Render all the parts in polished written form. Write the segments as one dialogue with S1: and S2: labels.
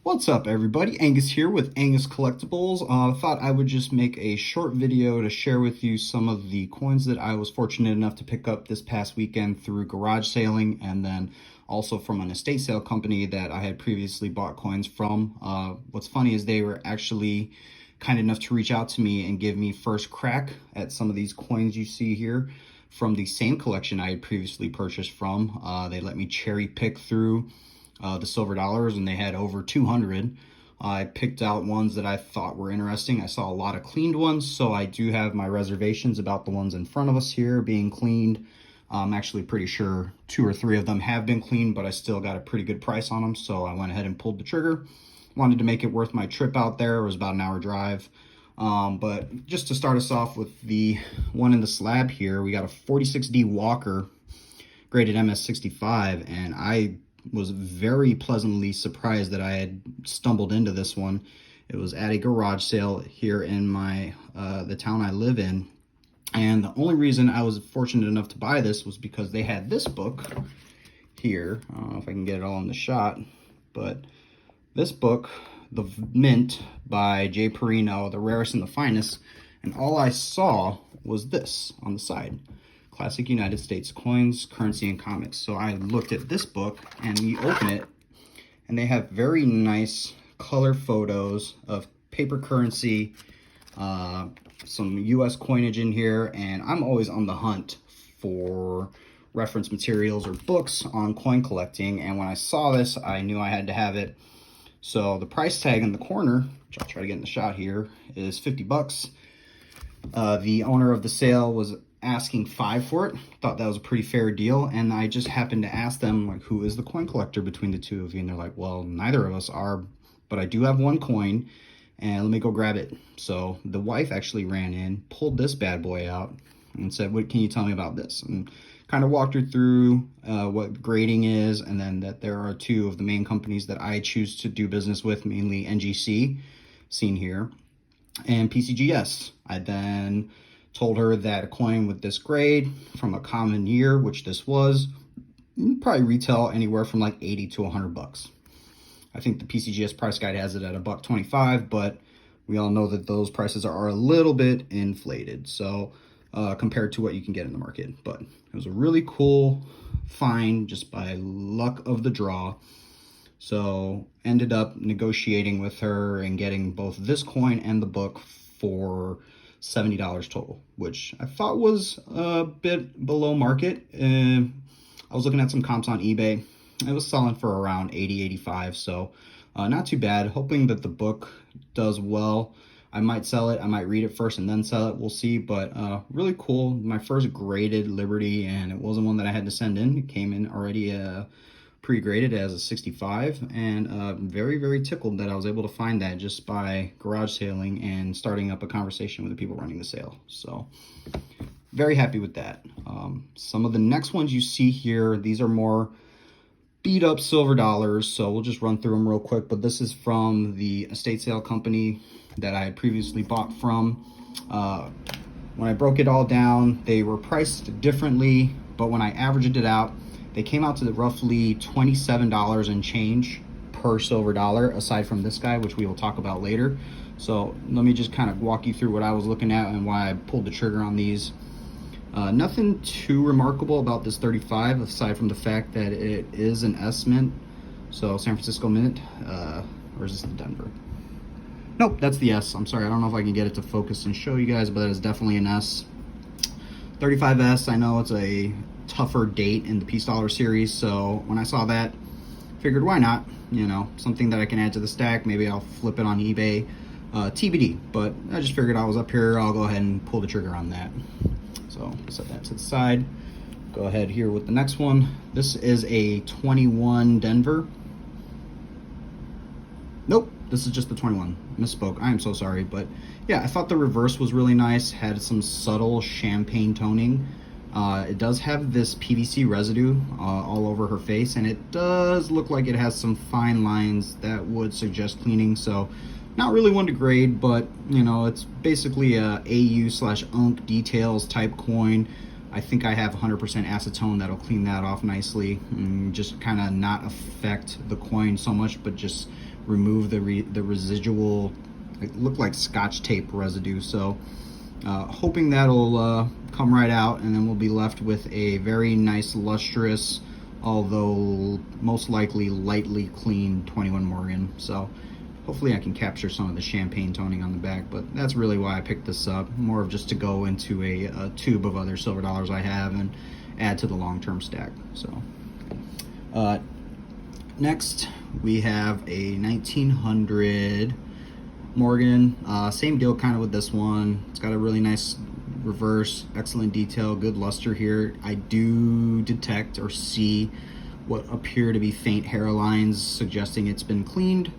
S1: What's up, everybody? Angus here with Angus Collectibles. Thought I would just make a short video to share with you some of the coins that I was fortunate enough to pick up this past weekend through garage sailing, and then also from an estate sale company that I had previously bought coins from. What's funny is they were actually kind enough to reach out to me and give me first crack at some of these coins you see here from the same collection I had previously purchased from. They let me cherry pick through the silver dollars, and they had over 200. I picked out ones that I thought were interesting. I saw a lot of cleaned ones, so I do have my reservations about the ones in front of us here being cleaned. I'm actually pretty sure 2 or 3 of them have been cleaned, but I still got a pretty good price on them, so I went ahead and pulled the trigger. Wanted to make it worth my trip out there. It was about an hour drive. But just to start us off with the one in the slab here, we got a 46D Walker graded MS65, and I was very pleasantly surprised that I had stumbled into this one. It was at a garage sale here in my the town I live in, and the only reason I was fortunate enough to buy this was because they had this book here. I don't know if I can get it all in the shot, but this book, The Mint by J. Perino, the rarest and the finest, and all I saw was this on the side. Classic United States Coins, Currency, and Comics. So I looked at this book, and we open it, and they have very nice color photos of paper currency, some US coinage in here, and I'm always on the hunt for reference materials or books on coin collecting, and when I saw this, I knew I had to have it. So the price tag in the corner, which I'll try to get in the shot here, is 50 bucks. The owner of the sale was asking $5 for it. Thought that was a pretty fair deal, and I just happened to ask them, like, who is the coin collector between the two of you? And they're like, well, neither of us are, but I do have one coin, and let me go grab it. So the wife actually ran in, pulled this bad boy out, and said, what can you tell me about this? And kind of walked her through what grading is, and then that there are 2 of the main companies that I choose to do business with, mainly NGC, seen here, and PCGS. I then told her that a coin with this grade from a common year, which this was, probably retail anywhere from like 80 to 100 bucks. I think the PCGS price guide has it at $1.25, but we all know that those prices are a little bit inflated, so compared to what you can get in the market. But it was a really cool find just by luck of the draw. So ended up negotiating with her and getting both this coin and the book for $70 total, which I thought was a bit below market. I was looking at some comps on eBay. It was selling for around 80, 85, so not too bad. Hoping that the book does well. I might sell it. I might read it first and then sell it. We'll see, but really cool. My first graded Liberty, and it wasn't one that I had to send in. It came in already pre-graded as a 65, and very, very tickled that I was able to find that just by garage sailing and starting up a conversation with the people running the sale. So very happy with that. Some of the next ones you see here, these are more beat up silver dollars, so we'll just run through them real quick. But this is from the estate sale company that I had previously bought from. When I broke it all down, they were priced differently, but when I averaged it out, they came out to roughly $27 and change per silver dollar, aside from this guy, which we will talk about later. So let me just kind of walk you through what I was looking at and why I pulled the trigger on these. Nothing too remarkable about this 35, aside from the fact that it is an S mint, so San Francisco Mint, or is this the Denver? Nope, that's the S. I'm sorry, I don't know if I can get it to focus and show you guys, but that is definitely an S. 35S, I know it's a tougher date in the Peace Dollar series, so when I saw that, figured why not, you know, something that I can add to the stack. Maybe I'll flip it on eBay, TBD, but I just figured I was up here, I'll go ahead and pull the trigger on that. So set that to the side. Go ahead here with the next one. This is a 21 Denver. Nope, this is just the 21. Misspoke, I am so sorry, but yeah, I thought the reverse was really nice, had some subtle champagne toning. It does have this PVC residue all over her face, and it does look like it has some fine lines that would suggest cleaning. So not really one to grade, but you know, it's basically a AU/UNC details type coin. I think I have 100% acetone that'll clean that off nicely and just kind of not affect the coin so much, but just remove the residual, it looked like Scotch tape residue. So hoping that'll come right out, and then we'll be left with a very nice, lustrous, although most likely lightly clean 21 Morgan. So hopefully I can capture some of the champagne toning on the back, but that's really why I picked this up, more of just to go into a tube of other silver dollars I have and add to the long-term stack. So next we have a 1900 Morgan. Same deal kind of with this one. It's got a really nice reverse, excellent detail, good luster here. I do detect or see what appear to be faint hairlines suggesting it's been cleaned,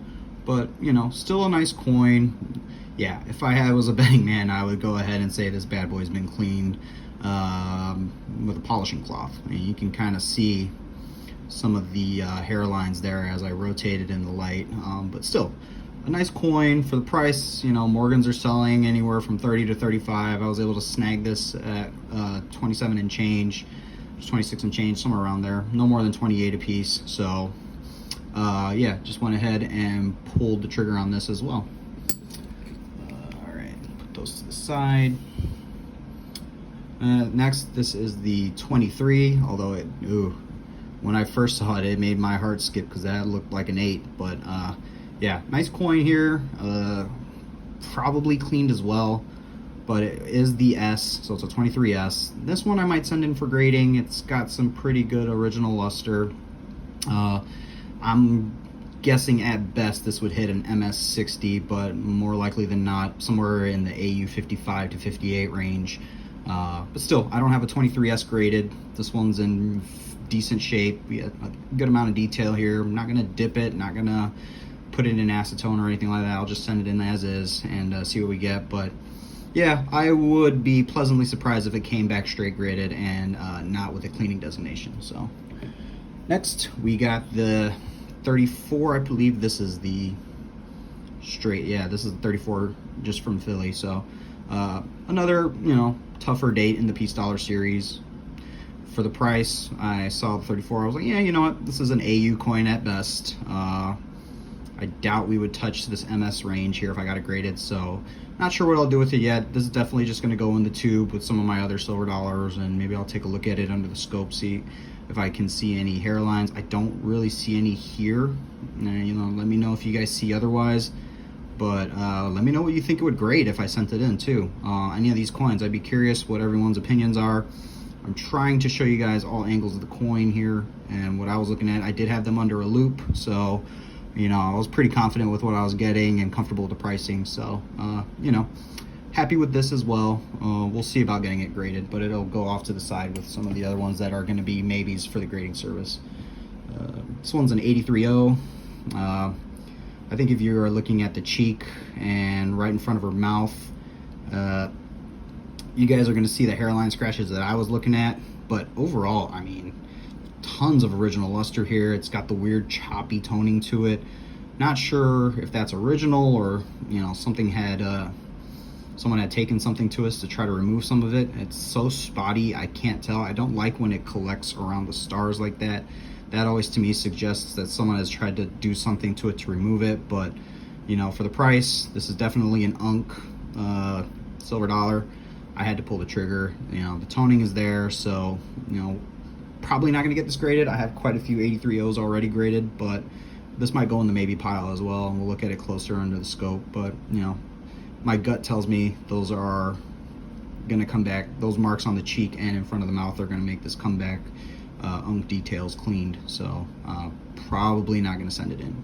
S1: but you know, still a nice coin. Yeah, if I was a betting man, I would go ahead and say this bad boy's been cleaned with a polishing cloth. I mean, you can kind of see some of the hairlines there as I rotate it in the light, but still a nice coin for the price. You know, Morgans are selling anywhere from 30 to 35. I was able to snag this at 27 and change, 26 and change, somewhere around there, no more than 28 a piece. So yeah, just went ahead and pulled the trigger on this as well. All right, put those to the side. Next, this is the 23, although when I first saw it, it made my heart skip because that looked like an 8, but yeah, nice coin here, probably cleaned as well, but it is the S, so it's a 23S. This one I might send in for grading. It's got some pretty good original luster. I'm guessing at best this would hit an MS60, but more likely than not somewhere in the AU 55 to 58 range. But still, I don't have a 23S graded. This one's in decent shape. We have a good amount of detail here. I'm not gonna dip it, not gonna put it in acetone or anything like that. I'll just send it in as is and see what we get. But yeah, I would be pleasantly surprised if it came back straight graded and not with a cleaning designation. So next we got the 34. I believe this is the straight, yeah, this is the 34 just from Philly. So another, you know, tougher date in the piece dollar series. For the price, I saw the 34. I was like, yeah, you know what, this is an AU coin at best. I doubt we would touch this MS range here if I got it graded, so not sure what I'll do with it yet. This is definitely just going to go in the tube with some of my other silver dollars, and maybe I'll take a look at it under the scope, see if I can see any hairlines. I don't really see any here. You know, let me know if you guys see otherwise, but let me know what you think it would grade if I sent it in too. Any of these coins, I'd be curious what everyone's opinions are. I'm trying to show you guys all angles of the coin here, and what I was looking at, I did have them under a loop, so you know, I was pretty confident with what I was getting and comfortable with the pricing. So, you know, happy with this as well. We'll see about getting it graded, but it'll go off to the side with some of the other ones that are going to be maybes for the grading service. This one's an 83.0. I think if you are looking at the cheek and right in front of her mouth, you guys are going to see the hairline scratches that I was looking at. But overall, I mean, tons of original luster here. It's got the weird choppy toning to it. Not sure if that's original or, you know, something had someone had taken something to us to try to remove some of it. It's so spotty, I can't tell. I don't like when it collects around the stars like that. That always to me suggests that someone has tried to do something to it to remove it. But you know, for the price, this is definitely an silver dollar. I had to pull the trigger. You know, the toning is there, so you know, probably not going to get this graded. I have quite a few 83.0s already graded, but this might go in the maybe pile as well, and we'll look at it closer under the scope. But you know, my gut tells me those are going to come back. Those marks on the cheek and in front of the mouth are going to make this come back details cleaned, so probably not going to send it in.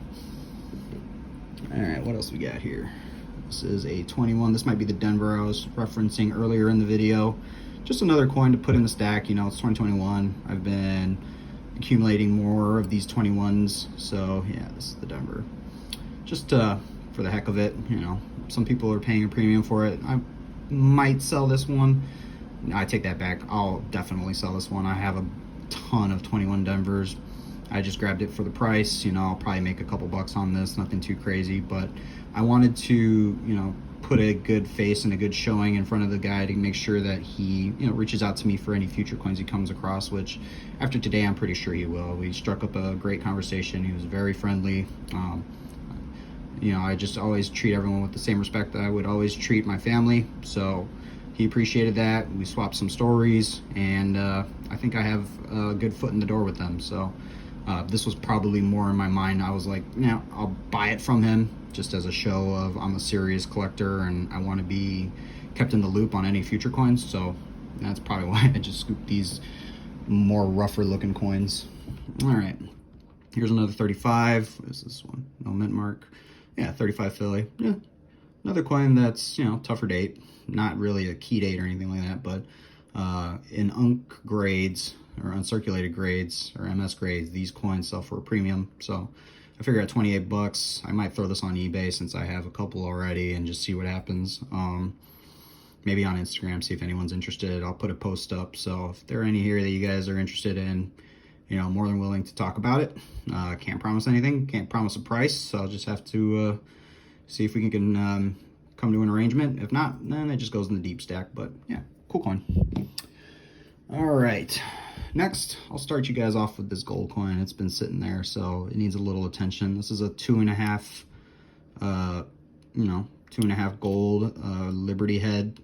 S1: All right, what else we got here? This is a 21. This might be the Denver I was referencing earlier in the video. Just another coin to put in the stack. You know, it's 2021. I've been accumulating more of these 21s, so yeah, this is the Denver. Just for the heck of it, you know, some people are paying a premium for it. I might sell this one. I take that back. I'll definitely sell this one. I have a ton of 21 Denvers. I just grabbed it for the price. You know, I'll probably make a couple bucks on this, nothing too crazy, but I wanted to, you know, put a good face and a good showing in front of the guy to make sure that he, you know, reaches out to me for any future coins he comes across, which after today I'm pretty sure he will. We struck up a great conversation. He was very friendly. You know, I just always treat everyone with the same respect that I would always treat my family, so he appreciated that. We swapped some stories, and I think I have a good foot in the door with them. So this was probably more in my mind. I was like, you know, I'll buy it from him just as a show of I'm a serious collector and I want to be kept in the loop on any future coins. So that's probably why I just scooped these more rougher looking coins. All right, here's another 35. What is this one? No mint mark. Yeah, 35 Philly. Yeah, another coin that's, you know, tougher date. Not really a key date or anything like that, but in UNC grades or uncirculated grades or MS grades, these coins sell for a premium. So I figure at 28 bucks, I might throw this on eBay since I have a couple already and just see what happens. Maybe on Instagram, see if anyone's interested. I'll put a post up. So if there are any here that you guys are interested in, you know, more than willing to talk about it. Can't promise anything, can't promise a price, so I'll just have to see if we can come to an arrangement. If not, then it just goes in the deep stack. But yeah, cool coin. All right, next I'll start you guys off with this gold coin. It's been sitting there, so it needs a little attention. This is a 2.5 you know, 2.5 gold Liberty head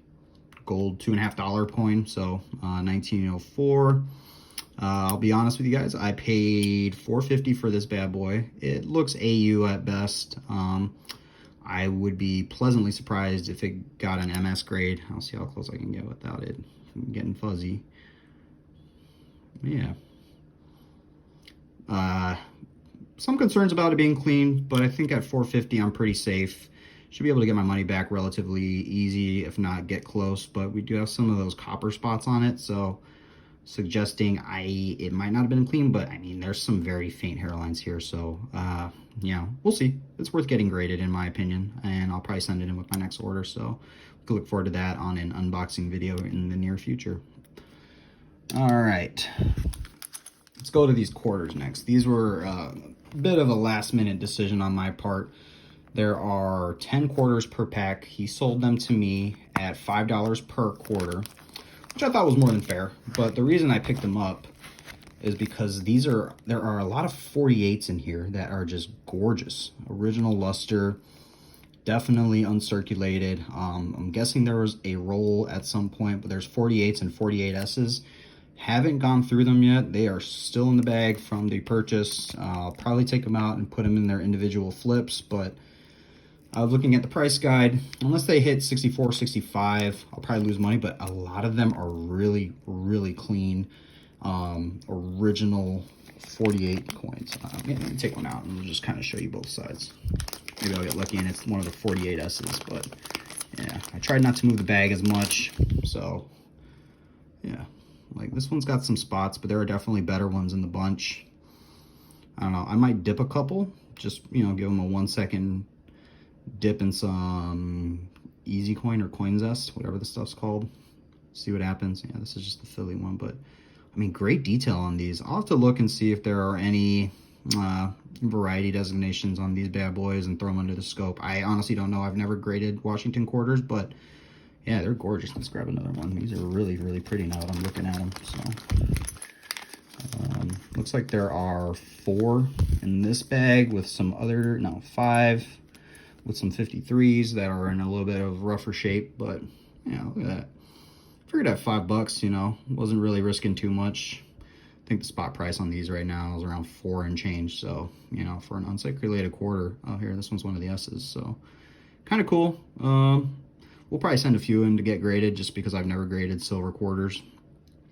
S1: gold $2.50 coin, so 1904. I'll be honest with you guys, I paid $4.50 for this bad boy. It looks AU at best. I would be pleasantly surprised if it got an MS grade. I'll see how close I can get without it getting fuzzy. Yeah. Some concerns about it being clean, but I think at $4.50 I'm pretty safe. Should be able to get my money back relatively easy, if not get close, but we do have some of those copper spots on it, so suggesting it might not have been clean, but I mean, there's some very faint hairlines here, so yeah, we'll see. It's worth getting graded in my opinion, and I'll probably send it in with my next order, so we can look forward to that on an unboxing video in the near future. All right, let's go to these quarters next. These were a bit of a last minute decision on my part. There are 10 quarters per pack. He sold them to me at $5 per quarter, which I thought was more than fair. But the reason I picked them up is because there are a lot of 48s in here that are just gorgeous. Original luster, definitely uncirculated. I'm guessing there was a roll at some point, but there's 48s and 48Ss. Haven't gone through them yet. They are still in the bag from the purchase. I'll probably take them out and put them in their individual flips, but I was looking at the price guide. Unless they hit 64, 65, I'll probably lose money, but a lot of them are really, really clean, original 48 coins. Let me take one out and we'll just kind of show you both sides. Maybe I'll get lucky and it's one of the 48Ss, but yeah, I tried not to move the bag as much, so yeah. Like this one's got some spots, but there are definitely better ones in the bunch. I don't know, I might dip a couple, just, you know, give them a 1 second dip in some Easy Coin or Coin Zest, whatever the stuff's called. See what happens. Yeah, this is just the Philly one, but I mean, great detail on these. I'll have to look and see if there are any variety designations on these bad boys and throw them under the scope. I honestly don't know. I've never graded Washington quarters, but yeah, they're gorgeous. Let's grab another one. These are really, really pretty now that I'm looking at them. So looks like there are 4 in this bag with some other, no, 5 with some 53s that are in a little bit of rougher shape, but yeah, look at that. Figured at $5, you know, wasn't really risking too much. I think the spot price on these right now is around 4 and change, so, you know, for an uncirculated quarter, oh, here, this one's one of the S's, so kind of cool. We'll probably send a few in to get graded just because I've never graded silver quarters.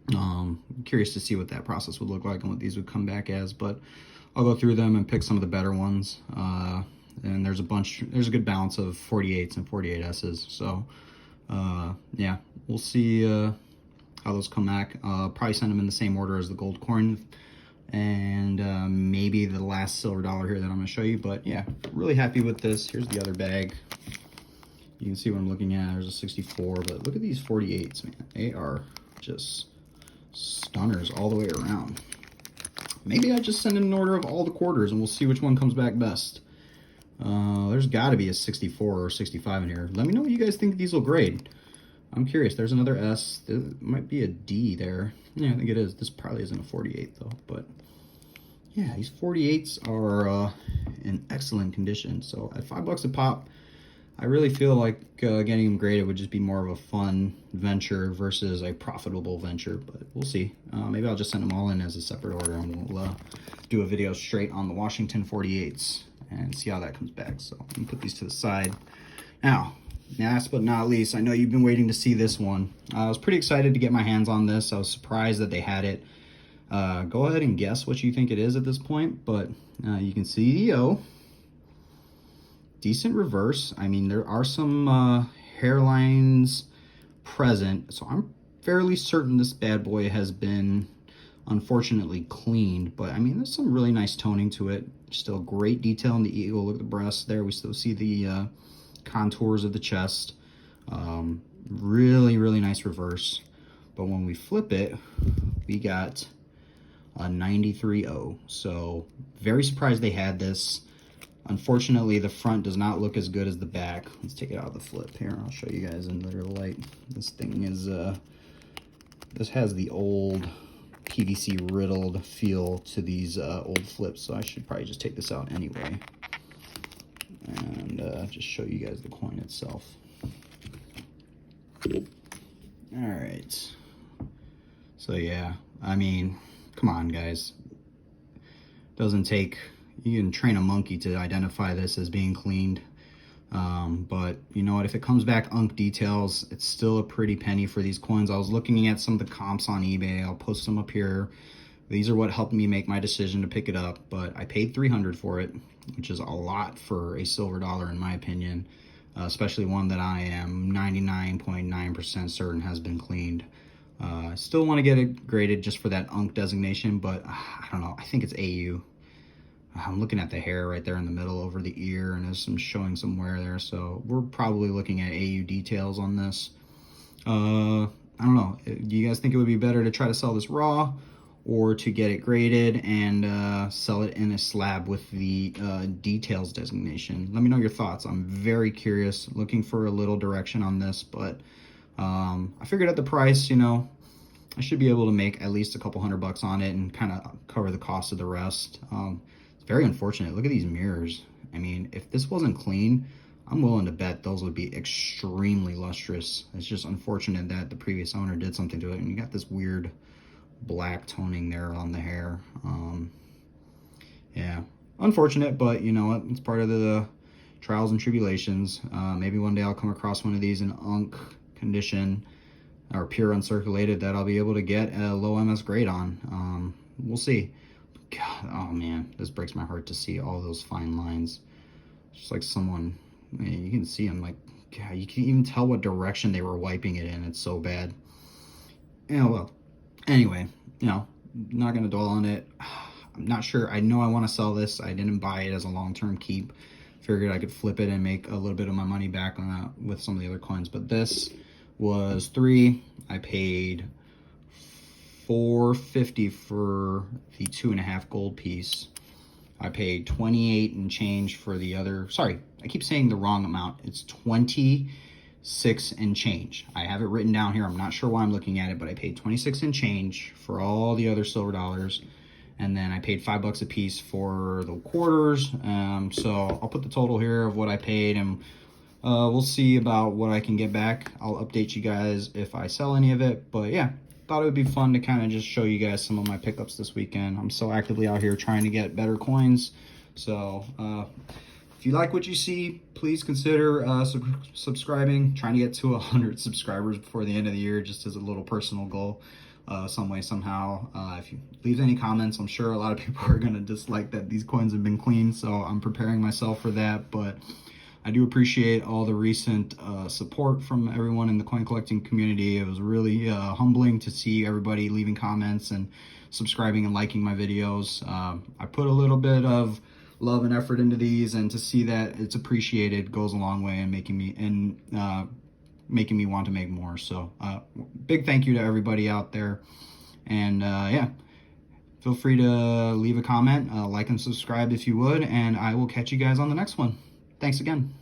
S1: I'm curious to see what that process would look like and what these would come back as, but I'll go through them and pick some of the better ones. And there's a good balance of 48s and 48Ss. So, yeah, we'll see how those come back. Probably send them in the same order as the gold coin and maybe the last silver dollar here that I'm going to show you. But yeah, really happy with this. Here's the other bag. You can see what I'm looking at. There's a 64, but look at these 48s, man. They are just stunners all the way around. Maybe I just send in an order of all the quarters and we'll see which one comes back best. There's got to be a 64 or 65 in here. Let me know what you guys think these will grade. I'm curious. There's another S. There might be a D there. Yeah, I think it is. This probably isn't a 48 though, but yeah, these 48s are in excellent condition. So at $5 a pop, I really feel like getting them graded would just be more of a fun venture versus a profitable venture, but we'll see. Maybe I'll just send them all in as a separate order, and we'll do a video straight on the Washington 48s and see how that comes back. So let me put these to the side. Now, last but not least, I know you've been waiting to see this one. I was pretty excited to get my hands on this. I was surprised that they had it. Go ahead and guess what you think it is at this point, but you can see the O. Decent reverse. I mean, there are some hairlines present, so I'm fairly certain this bad boy has been unfortunately cleaned, but I mean, there's some really nice toning to it. Still great detail in the eagle. Look at the breast there. We still see the contours of the chest. Really, really nice reverse. But when we flip it, we got a 93.0. So very surprised they had this. Unfortunately, the front does not look as good as the back. Let's take it out of the flip here. I'll show you guys in the light. This thing is, this has the old PVC riddled feel to these old flips, so I should probably just take this out anyway. And just show you guys the coin itself. All right. So yeah, I mean, come on, guys. Doesn't take... You can train a monkey to identify this as being cleaned. But you know what? If it comes back unk details, it's still a pretty penny for these coins. I was looking at some of the comps on eBay. I'll post them up here. These are what helped me make my decision to pick it up. But I paid $300 for it, which is a lot for a silver dollar in my opinion. Especially one that I am 99.9% certain has been cleaned. I still want to get it graded just for that unk designation, but I don't know. I think it's AU. I'm looking at the hair right there in the middle over the ear, and there's some showing some wear there, so we're probably looking at AU details on this. I don't know. Do you guys think it would be better to try to sell this raw or to get it graded and sell it in a slab with the details designation? Let me know your thoughts. I'm very curious, looking for a little direction on this, but I figured at the price, you know, I should be able to make at least a couple $100 on it and kind of cover the cost of the rest. It's very unfortunate. Look at these mirrors. I mean, if this wasn't clean, I'm willing to bet those would be extremely lustrous. It's just unfortunate that the previous owner did something to it, and you got this weird black toning there on the hair. Yeah, unfortunate, but you know what? It's part of the trials and tribulations. Maybe one day I'll come across one of these in unk condition or pure uncirculated that I'll be able to get a low MS grade on. We'll see. God, oh man, this breaks my heart to see all those fine lines. Just like someone, man, you can see them, like, God, you can even tell what direction they were wiping it in. It's so bad. Yeah, well, anyway, you know, not gonna dwell on it. I'm not sure. I know I want to sell this. I didn't buy it as a long-term keep. Figured I could flip it and make a little bit of my money back on that with some of the other coins. But this was $3. I paid $4.50 for the 2.5 gold piece. I paid 28 and change for the other. Sorry, I keep saying the wrong amount. It's 26 and change. I have it written down here. I'm not sure why I'm looking at it, but I paid 26 and change for all the other silver dollars. And then I paid $5 a piece for the quarters. So I'll put the total here of what I paid, and we'll see about what I can get back. I'll update you guys if I sell any of it. But yeah, thought it would be fun to kind of just show you guys some of my pickups this weekend. I'm so actively out here trying to get better coins. So if you like what you see, please consider subscribing. Trying to get to 100 subscribers before the end of the year, just as a little personal goal. Some way, somehow. If you leave any comments, I'm sure a lot of people are going to dislike that these coins have been cleaned, so I'm preparing myself for that. But I do appreciate all the recent support from everyone in the coin collecting community. It was really humbling to see everybody leaving comments and subscribing and liking my videos. I put a little bit of love and effort into these, and to see that it's appreciated goes a long way in making me want to make more. So big thank you to everybody out there, and yeah, feel free to leave a comment, like and subscribe if you would, and I will catch you guys on the next one. Thanks again.